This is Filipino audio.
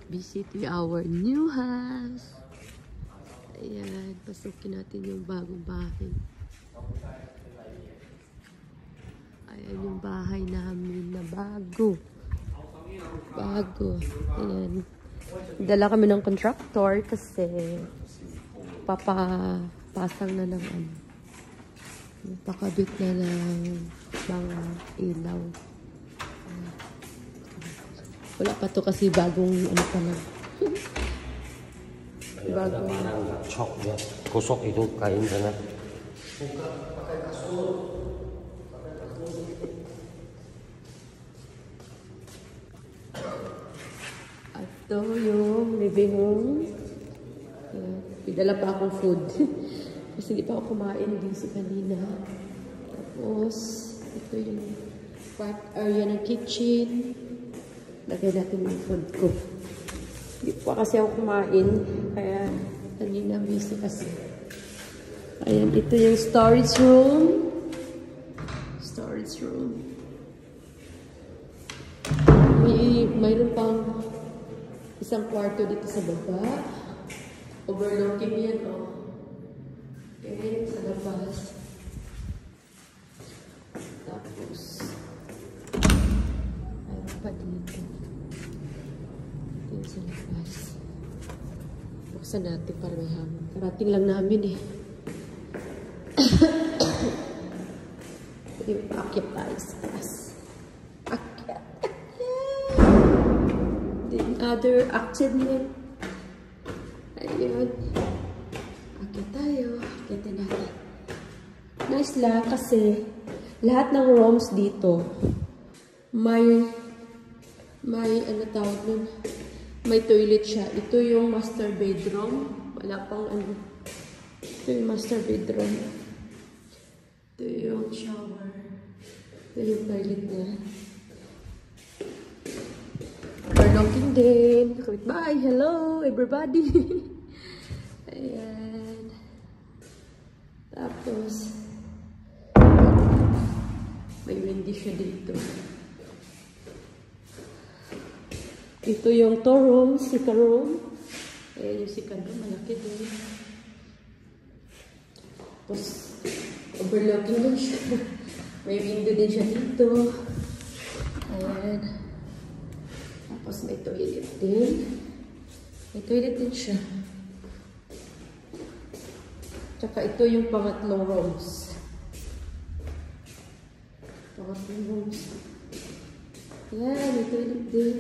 Visit our new house. Ayan, pasukin natin yung bagong bahay. Ayan yung bahay namin na bago. Bago. Ayan. Dala kami ng contractor kasi papapasang na ng ano. Pakabit na ng mga ilaw. Wala pa to kasi bagong ano pa lang. Bagong chok ya. Kusok itu kain sana. At ito yung living room. Pidala pa akong food. Kasi hindi pa ako kumain din sa kanina. Tapos, ito yung part area ng kitchen. Lagay natin yung food ko. Hindi pa kasi ako kumain. Kaya, kanina busy kasi. Ayan, ito yung storage room. Storage room. Mayroon pang isang kwarto dito sa baba. Overlooking yan, oh. Ganyan sa labas. Tapos, mayroon pa dito. Ganyan sa labas. Buksan natin para may hamon. Karating lang namin eh. Pwede pa-akyat tayo sa taas. Akyat! Then other achievement. Ayun. Akyat tayo. Akyatin natin. Nice lang kasi lahat ng rooms dito may ano tawag nun? May toilet siya. Ito yung master bedroom. Wala pang ano. Ito yung master bedroom. Ito yung shower. Ito yung toilet niya. Overlooking din. Bye! Hello everybody! Ayan. Tapos, may windy siya dito. Ito yung 2 rooms, second room. Ayan yung second room, malaki din. Tapos, overlooking din siya. May window din siya dito. Ayan. Tapos may toilet din. May toilet din siya. Tsaka ito yung pangatlong rooms. Pangatlong rooms. Ayan, may toilet din.